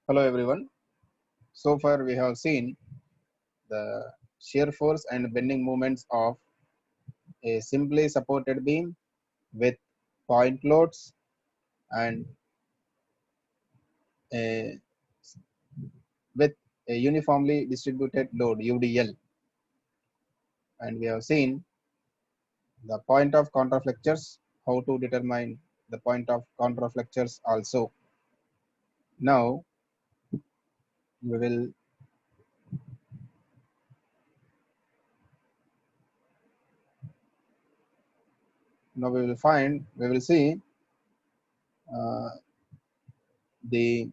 Hello everyone. So far we have seen the shear force and bending moments of a simply supported beam with point loads and a, with a uniformly distributed load UDL, and we have seen the point of counterflexures, how to determine the point of counterflexures also. Now we will we will see uh, the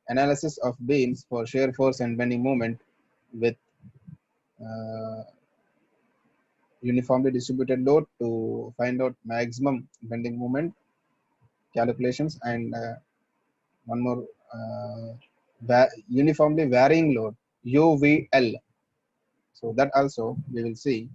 analysis of beams for shear force and bending moment with uh, uniformly distributed load to find out maximum bending moment calculations, and one more uniformly varying load UVL. So that also we will see.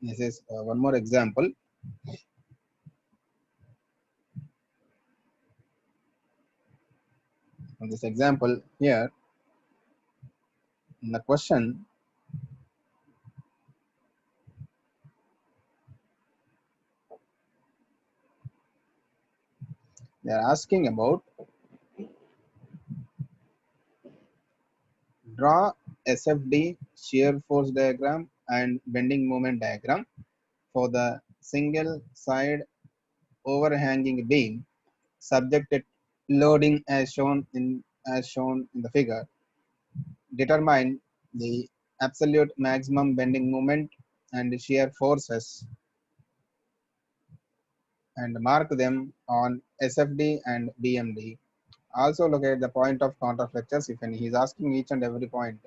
This is one more example. On this example here, in the question, they are asking about draw SFD shear force diagram and bending moment diagram for the single side overhanging beam subjected loading as shown in the figure. Determine the absolute maximum bending moment and shear forces and mark them on SFD and BMD. Also locate the point of counterflexures if any. He's asking each and every point.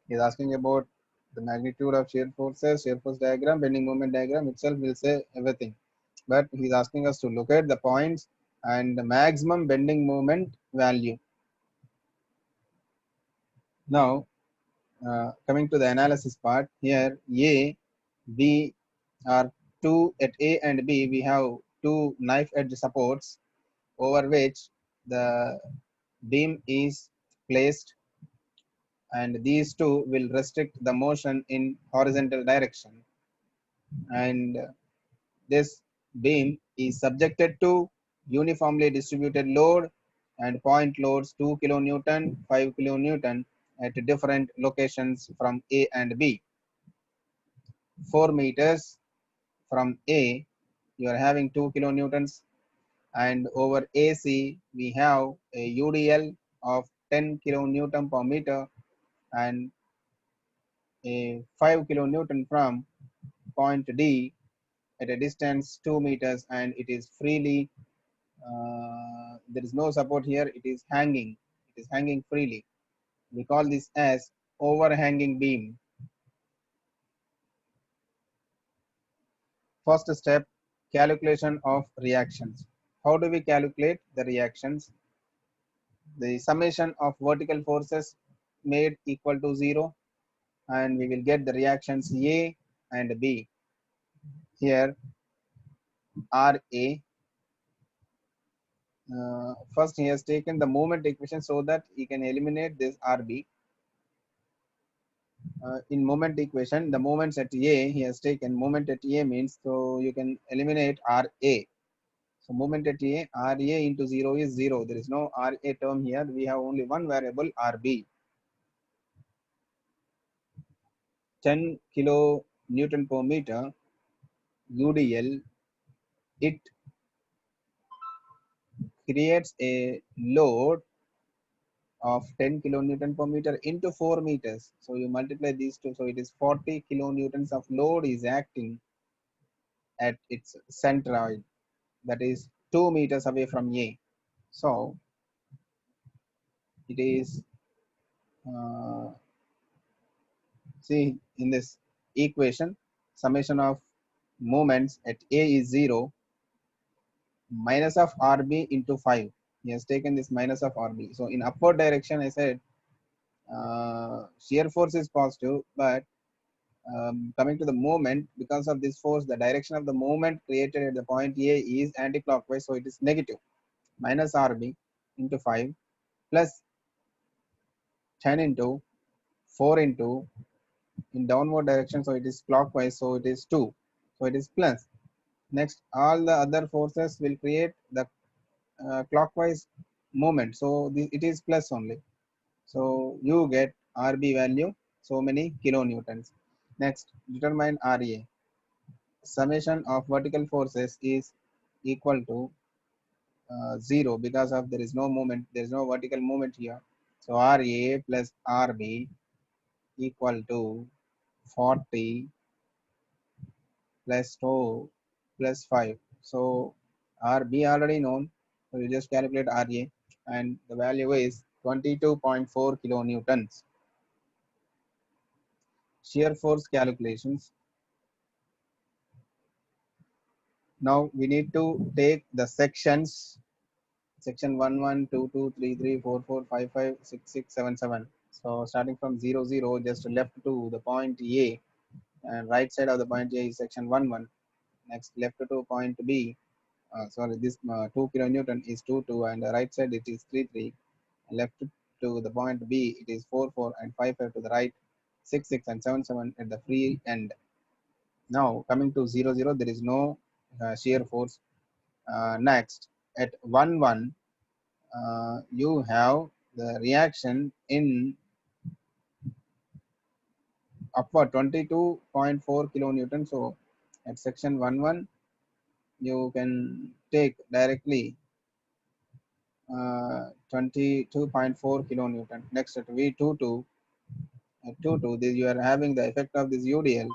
He's asking about the magnitude of shear force diagram, bending moment diagram itself will say everything. But he's asking us to locate the points and the maximum bending moment value. Now, coming to the analysis part, here A, B are two at A and B. We have two knife edge supports over which the beam is placed, and these two will restrict the motion in horizontal direction. And this beam is subjected to uniformly distributed load and point loads 2 kilonewton, 5 kilonewton at different locations from A and B. 4 meters from A, you are having 2 kilonewtons, and over AC, we have a UDL of 10 kilonewton per meter and a 5 kilonewton from point D at a distance 2 meters, and it is freely, there is no support here, it is hanging freely. We call this as overhanging beam. First step, calculation of reactions. How do we calculate the reactions? The summation of vertical forces made equal to 0, and we will get the reactions A and B. Here RA, first he has taken the moment equation so that he can eliminate this RB. In moment equation, the moments at A, he has taken moment at A means, so you can eliminate RA. So moment at A, RA into 0 is 0. There is no RA term here. We have only one variable RB. 10 kilo Newton per meter UDL, it creates a load of 10 kilonewton per meter into 4 meters. So you multiply these two, so it is 40 kilonewtons of load is acting at its centroid, that is 2 meters away from A. So it is See in this equation, summation of moments at A is 0 minus of RB into 5. He has taken this minus of RB. So in upward direction, I said shear force is positive, but coming to the moment, because of this force, the direction of the moment created at the point A is anti-clockwise, so it is negative. Minus RB into 5 plus 10 into 4 into in downward direction, so it is clockwise, so it is 2, so it is plus. Next, all the other forces will create the clockwise movement, so it is plus only. So you get RB value so many kilonewtons. Next, determine RA. Summation of vertical forces is equal to 0 because of there is no movement, there is no vertical movement here. So RA plus RB equal to 40 plus 2 plus 5. So RB already known, so you just calculate RA and the value is 22.4 kilonewtons. Shear force calculations. Now we need to take the sections, section 1, 1, 2, 2, 3, 3, 4, 4, 5, 5, 6, 6, 7, 7. So starting from 0, 0, just left to the point A, and right side of the point A is section 1, 1. Next left to point B, sorry, this 2 kilonewton is 2, 2, and the right side it is 3, 3. Left to the point B, it is 4, 4, and 5, 5 to the right, 6, 6, and 7, 7 at the free end. Now coming to 0, 0, there is no shear force. Next, at 1, 1, you have the reaction in upward 22.4 kilonewton. So at section 1, 1, you can take directly 22.4 kilonewton. Next at V22, at 22, this you are having the effect of this UDL.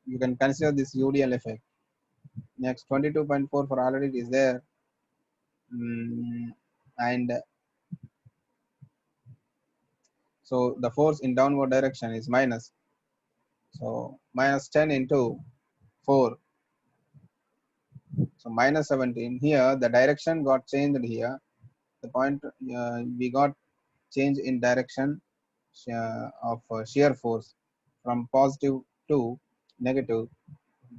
You can consider this UDL effect. Next 22.4 for already it is there. And so the force in downward direction is minus. So minus 10 into 4. So minus 17. Here the direction got changed here. The point we got change in direction of shear force from positive to negative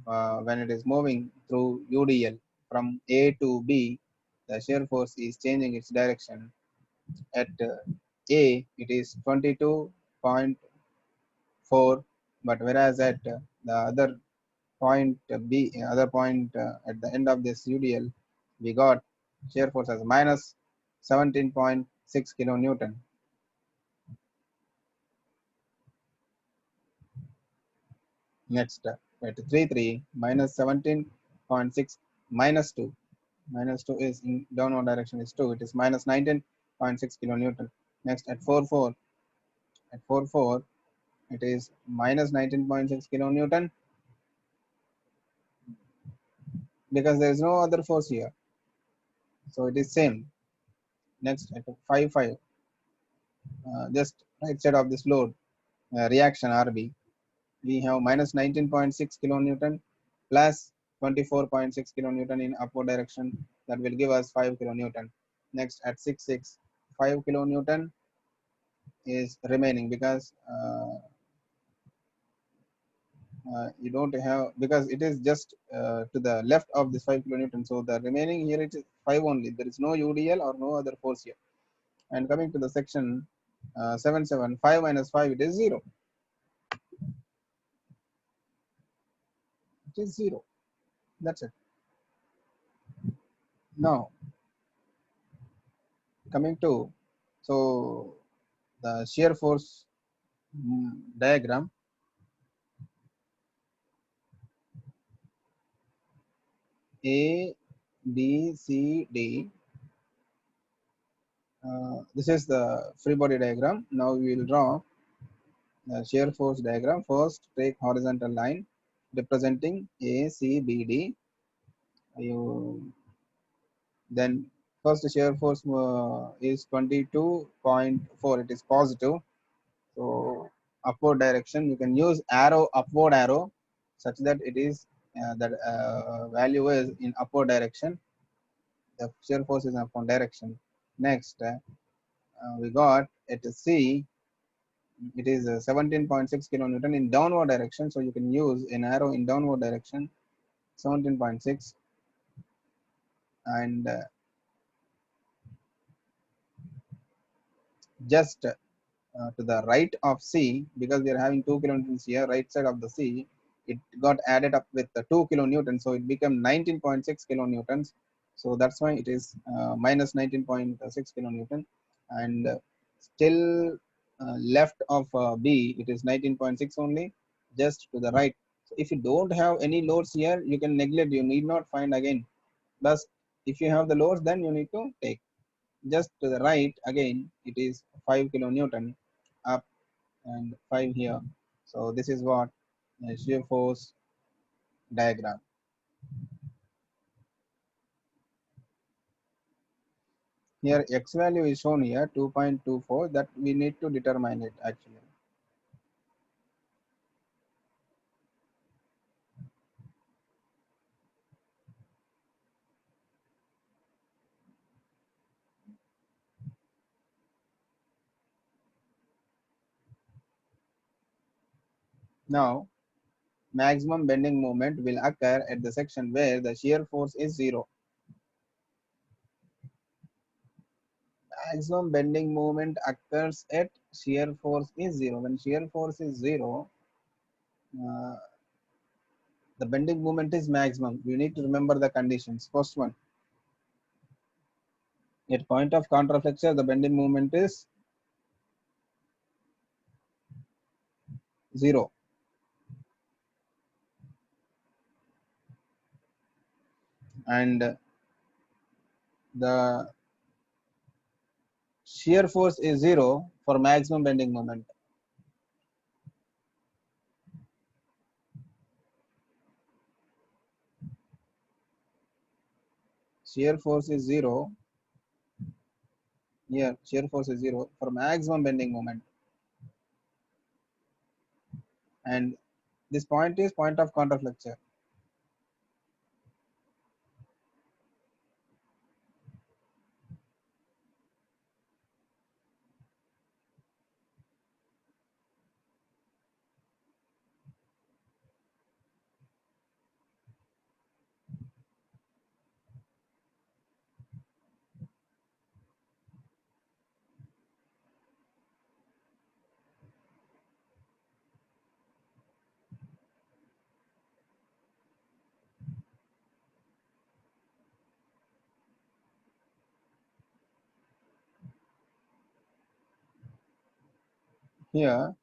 when it is moving through UDL from A to B. The shear force is changing its direction. At A, it is 22.4, but whereas at the other point B, other point at the end of this UDL, we got shear force as minus 17.6 kilonewton. Next, at 3, 3, minus 17.6 minus 2. Minus 2 is in downward direction is 2. It is minus 19.6 kilonewton. Next, at 4, 4, at 4, 4, it is minus 19.6 kilonewton because there is no other force here. So it is same. Next, at 5, 5, just right side of this load, reaction RB, we have minus 19.6 kilonewton plus 24.6 kilonewton in upward direction. That will give us 5 kilonewton. Next, at 6, 6, 5 kilonewton is remaining because you don't have, because it is just to the left of this 5 kilonewton. So the remaining here it is 5 only. There is no UDL or no other force here. And coming to the section 7, 7, 5 minus 5, it is 0. It is 0. That's it. Now coming to, so the shear force diagram. A, B, C, D. This is the free body diagram. Now we will draw the shear force diagram. First, take horizontal line representing A, C, B, D. You then first shear force is 22.4. It is positive. So upward direction, you can use arrow, upward arrow, such that it is that value is in upward direction. The shear force is in upward direction. Next, we got at C, it is 17.6 kilonewton in downward direction. So you can use an arrow in downward direction, 17.6, and just to the right of C, because we are having 2 kilonewtons here, right side of the C, it got added up with the 2 kilonewtons, so it became 19.6 kilonewtons. So that's why it is minus 19.6 kilonewton, and still left of B, it is 19.6 only, just to the right. So if you don't have any loads here, you can neglect, you need not find again. But if you have the loads, then you need to take. Just to the right again, it is 5 kilonewton up and 5 here. So this is what shear force diagram. Here x value is shown here 2.24, that we need to determine it actually. Now maximum bending moment will occur at the section where the shear force is 0. Maximum bending moment occurs at shear force is 0. When shear force is 0, uh, the bending moment is maximum. You need to remember the conditions. First one, at point of contraflexure, the bending moment is 0. And the shear force is 0 for maximum bending moment. Shear force is 0. Here, shear force is 0 for maximum bending moment. And this point is point of contraflexure. Here,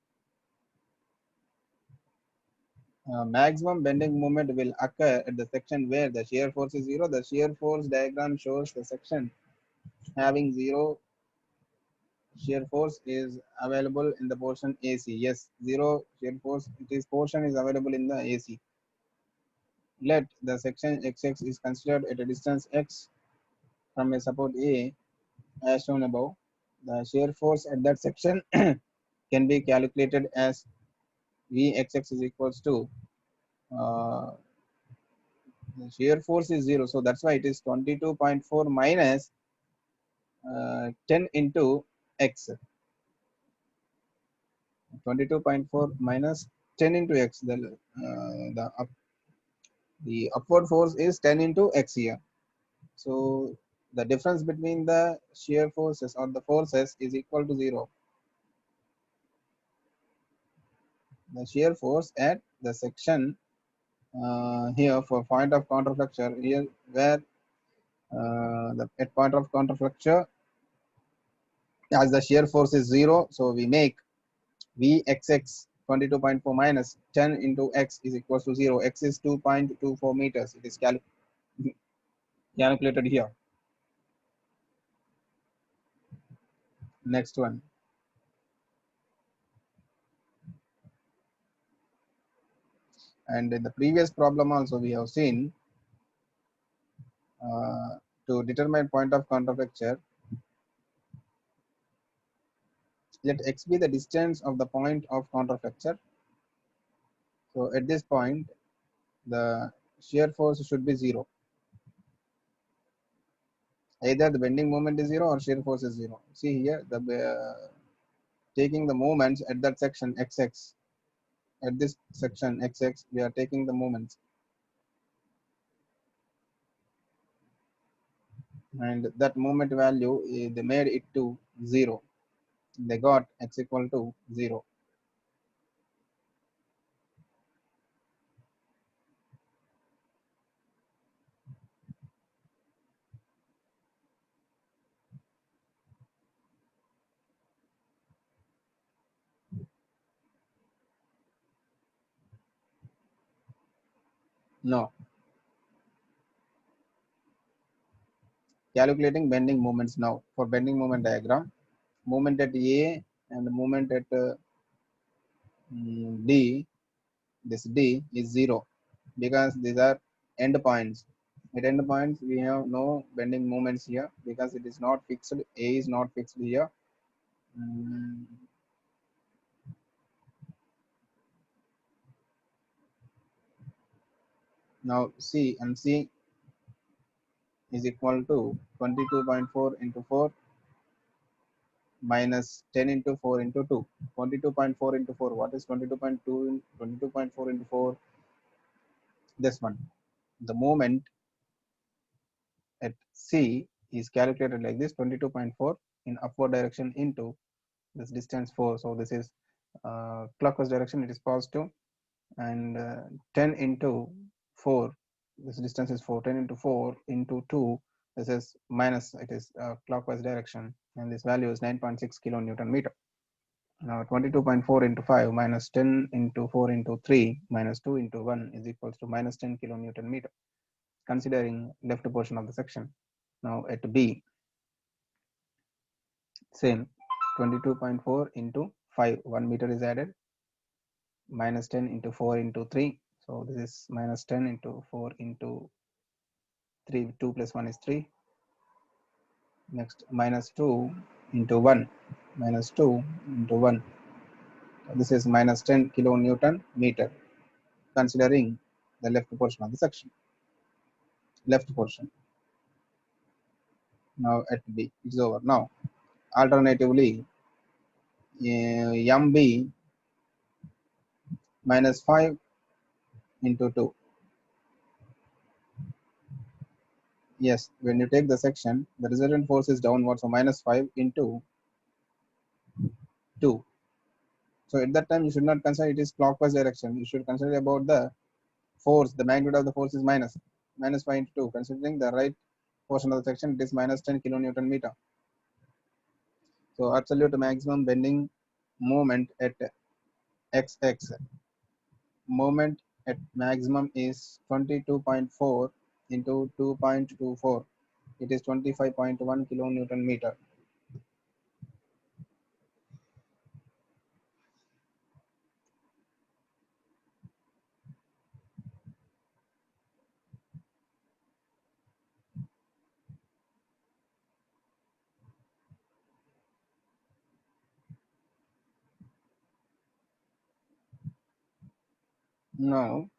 maximum bending moment will occur at the section where the shear force is 0. The shear force diagram shows the section having 0 shear force is available in the portion AC. Yes, 0 shear force, it is portion is available in the AC. Let the section XX is considered at a distance x from a support A as shown above. The shear force at that section can be calculated as Vxx is equals to uh, the shear force is 0, so that's why it is 22.4 minus 10 into x. 22.4 minus 10 into x. The upward force is 10 into x here. So the difference between the shear forces or the forces is equal to 0. The shear force at the section here for point of contraflexure, here where the at point of contraflexure, as the shear force is 0, so we make Vxx 22.4 minus 10 into x is equals to 0. X is 2.24 meters. It is calculated here. Next one. And in the previous problem also we have seen uh, to determine point of contraflexure, Let x be the distance of the point of counterflexure. So at this point, the shear force should be 0. Either the bending moment is 0 or shear force is 0. See here, the taking the moments at that section xx, at this section xx, we are taking the moments, and that moment value, they made it to 0. They got x equal to 0. No, calculating bending moments now. For bending moment diagram, moment at A and moment at D, this D is 0 because these are end points. At end points, we have no bending moments here because it is not fixed. A is not fixed here. Mm, Now C and C is equal to 22.4 into 4 minus 10 into 4 into 2. 22.4 into 4. What is 22.2? 22.4 into 4. This one. The moment at C is calculated like this: 22.4 in upward direction into this distance 4. So this is clockwise direction. It is positive, and 10 into 4. This distance is 4. 10 into 4 into 2. This is minus. It is clockwise direction, and this value is 9.6 kilonewton meter. Now 22.4 into 5 minus 10 into 4 into 3 minus 2 into 1 is equals to minus 10 kilonewton meter, considering left portion of the section. Now at B, same, 22.4 into 5, 1 meter is added, minus 10 into 4 into 3. So this is minus 10 into 4 into 3, 2 plus 1 is 3. Next, minus 2 into 1, minus 2 into 1. This is minus 10 kilonewton meter, considering the left portion of the section. Left portion. Now at B, it's over. Now, alternatively, MB minus 5 into 2. Yes, when you take the section, the resultant force is downward, so minus 5 into 2. So at that time, you should not consider it is clockwise direction. You should consider about the force. The magnitude of the force is minus 5 into 2. Considering the right portion of the section, it is minus 10 kilonewton meter. So absolute maximum bending moment at XX, moment at maximum is 22.4 into 2.24. It is 25.1 kilonewton meter. Now,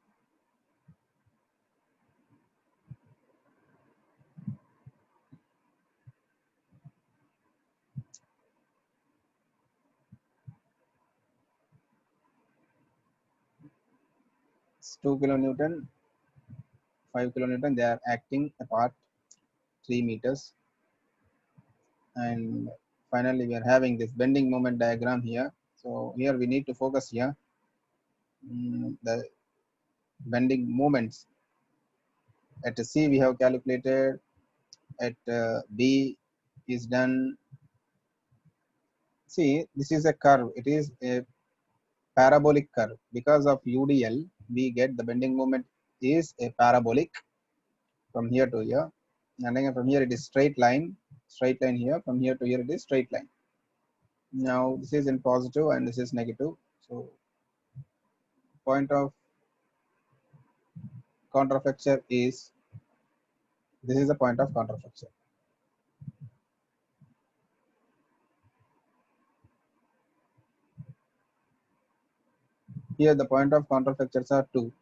it's 2 kilonewton, 5 kilonewton, they are acting apart 3 meters. And finally, we are having this bending moment diagram here. So here we need to focus here. The bending moments at C we have calculated, at B is done. See, this is a curve. It is a parabolic curve. Because of UDL, we get the bending moment is a parabolic from here to here. And then from here it is straight line here. From here to here it is straight line. Now this is in positive and this is negative. So point of counterflexure is, this is the point of counterflexure. Here the point of counterflexures are 2.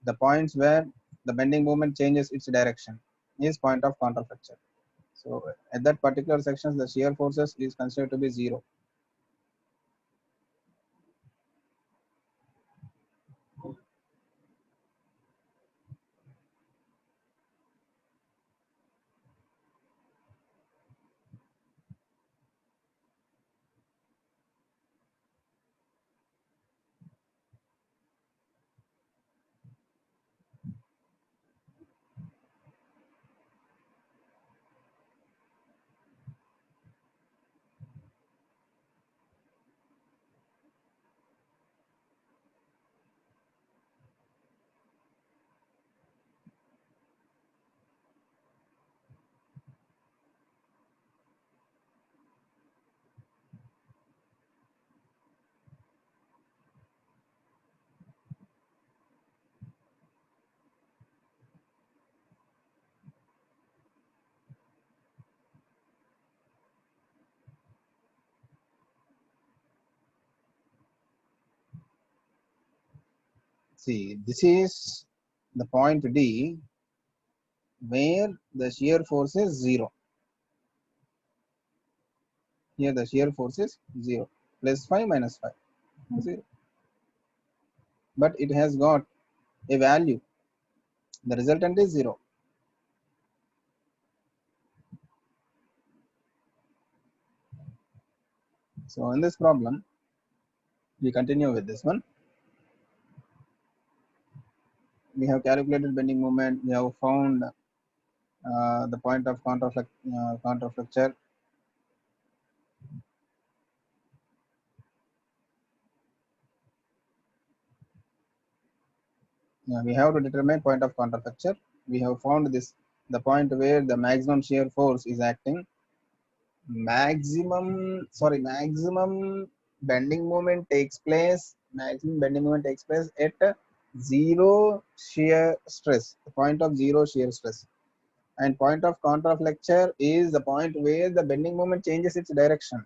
The points where the bending moment changes its direction is point of counterflexure. So at that particular section, the shear forces is considered to be 0. See, this is the point D where the shear force is 0. Here the shear force is 0. Plus 5 minus 5. 0. But it has got a value. The resultant is 0. So in this problem, we continue with this one. We have calculated bending moment. We have found the point of counterflexure. We have to determine point of counterflexure. We have found this, the point where the maximum shear force is acting. Maximum bending moment takes place. Maximum bending moment takes place at zero shear stress. The point of zero shear stress. And point of counterflexure is the point where the bending moment changes its direction.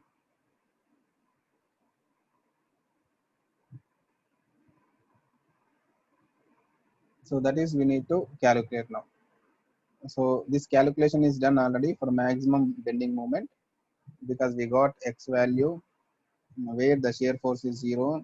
So that is we need to calculate now. So this calculation is done already for maximum bending moment because we got x value where the shear force is 0.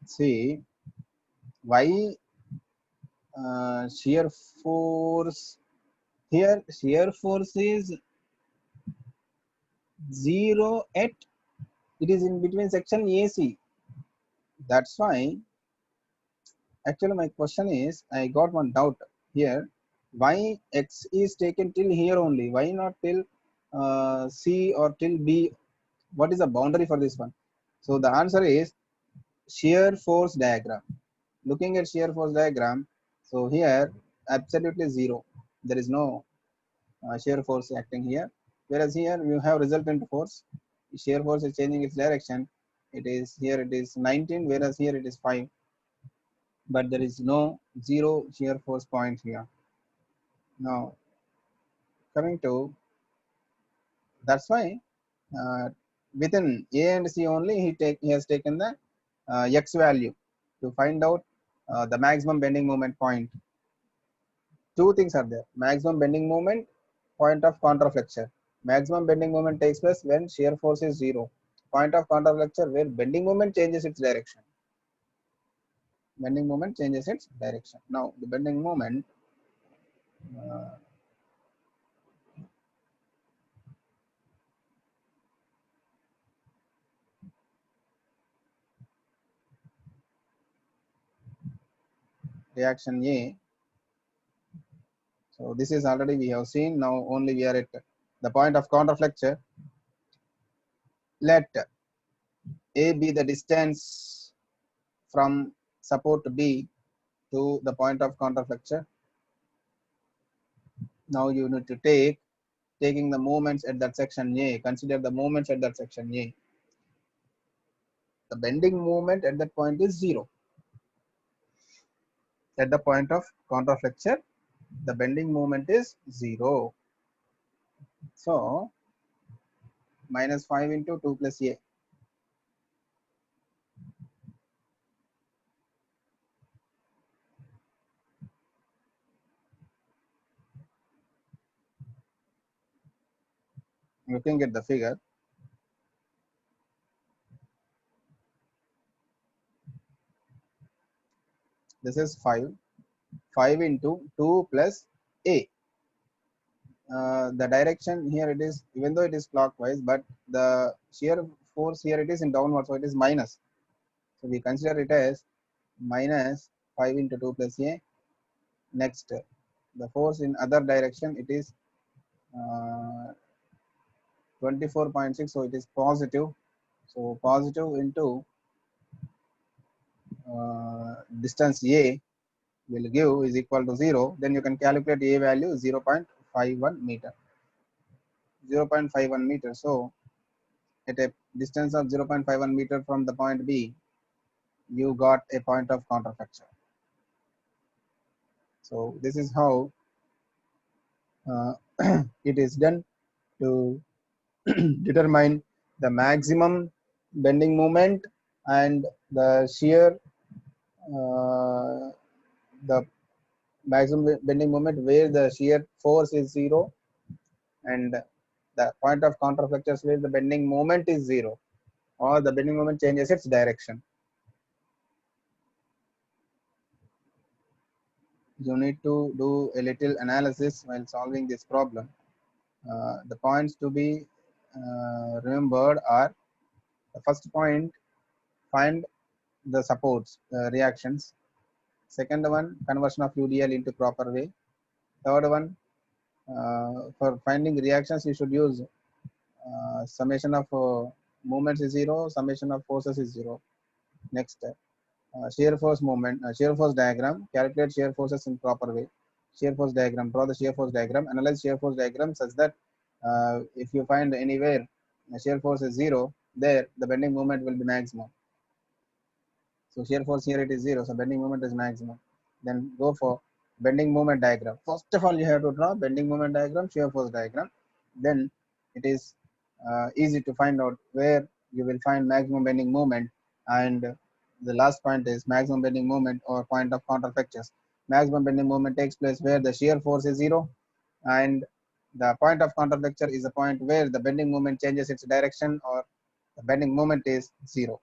See, why shear force here? Shear force is 0 at, it is in between section AC. That's why actually my question is, I got one doubt here. Why x is taken till here only? Why not till C or till B? What is the boundary for this one? So the answer is shear force diagram. Looking at shear force diagram, so here absolutely 0. There is no shear force acting here. Whereas here you have resultant force. Shear force is changing its direction. It is here it is 19, whereas here it is 5. But there is no 0 shear force point here. Now coming to, that's why uh, within A and C only he has taken the x value to find out the maximum bending moment point. Two things are there: maximum bending moment, point of counterflexure. Maximum bending moment takes place when shear force is 0. Point of counterflexure where bending moment changes its direction. Bending moment changes its direction. Now the bending moment uh, reaction A. So this is already we have seen. Now only we are at the point of counterflexure. Let A be the distance from support B to the point of counterflexure. Now you need to taking the moments at that section A. Consider the moments at that section A. The bending moment at that point is 0. At the point of counterflexure, the bending moment is 0. So minus 5 into 2 plus A. Looking at the figure, this is 5. 5 into 2 plus A. The direction here it is, even though it is clockwise, but the shear force here it is in downward, so it is minus. So we consider it as minus 5 into 2 plus A. Next, the force in other direction, it is 24.6, so it is positive. So positive into distance A will give is equal to 0. Then you can calculate A value 0.51 meter. 0.51 meter. So at a distance of 0.51 meter from the point B, you got a point of counterflexure. So this is how it is done to determine the maximum bending moment and the shear, the maximum bending moment where the shear force is 0, and the point of counterflexure where the bending moment is 0, or the bending moment changes its direction. You need to do a little analysis while solving this problem. The points to be remembered are: the first point, find the supports reactions. Second one, conversion of UDL into proper way. Third one, for finding reactions, you should use summation of moments is 0, summation of forces is 0. Next, shear force moment, shear force diagram, calculate shear forces in proper way. Shear force diagram, draw the shear force diagram, analyze shear force diagram such that if you find anywhere shear force is 0, there the bending moment will be maximum. So shear force here it is 0, so bending moment is maximum. Then go for bending moment diagram. First of all, you have to draw bending moment diagram, shear force diagram. Then it is easy to find out where you will find maximum bending moment. And the last point is maximum bending moment or point of counterflexures. Maximum bending moment takes place where the shear force is 0, and the point of counterflexure is a point where the bending moment changes its direction or the bending moment is 0.